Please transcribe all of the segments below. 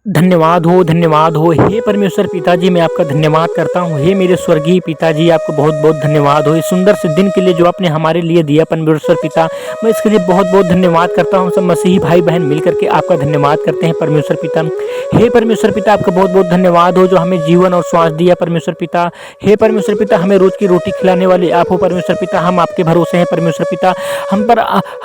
धन्यवाद हो। हे परमेश्वर पिताजी, मैं आपका धन्यवाद करता हूँ। हे मेरे स्वर्गीय पिताजी, आपको बहुत-बहुत धन्यवाद हो। इस सुंदर से दिन के लिए जो आपने हमारे लिए दिया परमेश्वर पिता, मैं इसके लिए बहुत-बहुत धन्यवाद करता हूँ। सब मसीही भाई-बहन मिलकर के आपका धन्यवाद करते हैं परमेश्वर पिता। हे परमेश्वर पिता, आपका बहुत-बहुत धन्यवाद हो जो हमें जीवन और श्वास दिया परमेश्वर पिता। हे परमेश्वर पिता, हमें रोज़ की रोटी खिलाने वाले आप हो परमेश्वर पिता। हम आपके भरोसे हैं परमेश्वर पिता।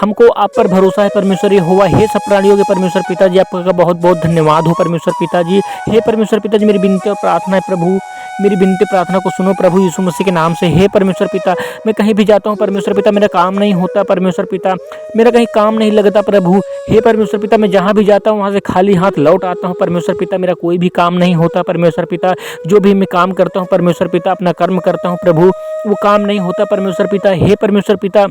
हमको आप पर भरोसा है परमेश्वर यहोवा। हे सब प्राणियों के परमेश्वर पिताजी, आपका बहुत-बहुत धन्यवाद हो परमेश्वर पिताजी। हे परमेश्वर पिताजी, मेरी विनती और प्रार्थना है प्रभु, मेरी विनती प्रार्थना को सुनो प्रभु यीशु मसीह के नाम से। हे परमेश्वर पिता, मैं कहीं भी जाता हूँ परमेश्वर पिता, मेरा काम नहीं होता परमेश्वर पिता, मेरा कहीं काम नहीं लगता प्रभु। हे परमेश्वर पिता, मैं जहाँ भी जाता हूँ वहाँ से खाली हाथ लौट आता हूँ परमेश्वर पिता, मेरा कोई भी काम नहीं होता परमेश्वर पिता। जो भी मैं काम करता हूँ परमेश्वर पिता, अपना कर्म करता हूँ प्रभु, वो काम नहीं होता परमेश्वर पिता। हे परमेश्वर पिता,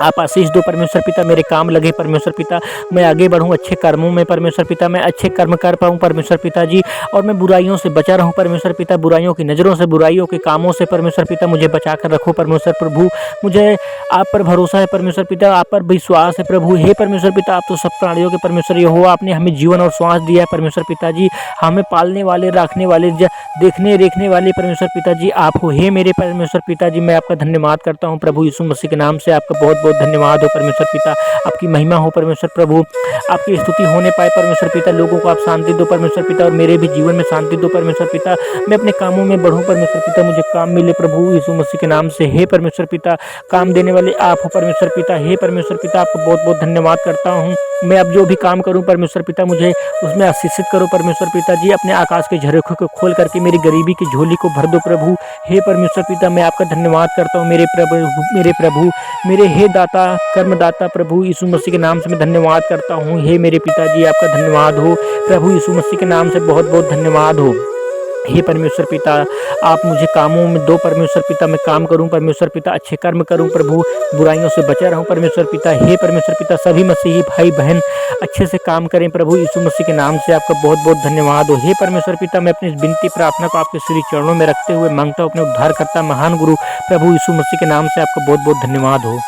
आप आशीष दो परमेश्वर पिता, मेरे काम लगे परमेश्वर पिता, मैं आगे बढ़ूँ अच्छे कर्मों में परमेश्वर पिता, मैं अच्छे कर्म कर पाऊँ परमेश्वर पिता जी, और मैं बुराइयों से बचा रहूँ परमेश्वर पिता, बुराइयों की नज़रों से, बुराइयों के कामों से परमेश्वर पिता, मुझे बचा कर रखो परमेश्वर प्रभु। मुझे आप पर भरोसा है परमेश्वर पिता, आप पर विश्वास है प्रभु। हे परमेश्वर पिता, आप तो सब प्राणियों के परमेश्वर यहोवा, आपने हमें जीवन और श्वास दिया है परमेश्वर पिता जी, हमें पालने वाले, रखने वाले, देखने रेखने वाले परमेश्वर पिता जी आप हो। हे मेरे परमेश्वर पिता जी, मैं आपका धन्यवाद करता हूँ प्रभु यीशु मसीह के नाम से। आपका बहुत बहुत धन्यवाद हो परमेश्वर पिता, आपकी महिमा हो परमेश्वर प्रभु, आपकी स्तुति होने पाए परमेश्वर पिता। लोगों को आप शांति दो परमेश्वर पिता, और मेरे भी जीवन में शांति दो परमेश्वर पिता। मैं अपने कामों में बढ़ूँ परमेश्वर पिता, मुझे काम मिले प्रभु यीशु मसीह के नाम से। हे परमेश्वर पिता, काम देने वाले आप हो परमेश्वर पिता। हे परमेश्वर पिता, आपको बहुत बहुत धन्यवाद करता हूँ। मैं अब जो भी काम करूँ परमेश्वर पिता, मुझे उसमें आशीषित करो परमेश्वर पिता जी। अपने आकाश के झरोखे को खोल करके मेरी गरीबी की झोली को भर दो प्रभु। हे परमेश्वर पिता, मैं आपका धन्यवाद करता हूँ मेरे प्रभु, मेरे हे दाता, कर्मदाता प्रभु यीशु मसीह के नाम से मैं धन्यवाद करता हूँ। हे मेरे पिताजी, आपका धन्यवाद हो प्रभु यीशु मसीह के नाम से, बहुत बहुत धन्यवाद हो। हे परमेश्वर पिता, आप मुझे कामों में दो परमेश्वर पिता, मैं काम करूं परमेश्वर पिता, अच्छे कर्म करूं प्रभु, बुराइयों से बचा रहूं परमेश्वर पिता। हे परमेश्वर पिता, सभी मसीही भाई बहन अच्छे से काम करें प्रभु यीशु मसीह के नाम से, आपका बहुत बहुत धन्यवाद हो। हे परमेश्वर पिता, मैं अपनी विनती प्रार्थना को आपके श्री चरणों में रखते हुए मांगता हूँ अपने उद्धारकर्ता महान गुरु प्रभु यीशु मसीह के नाम से, आपका बहुत बहुत धन्यवाद हो।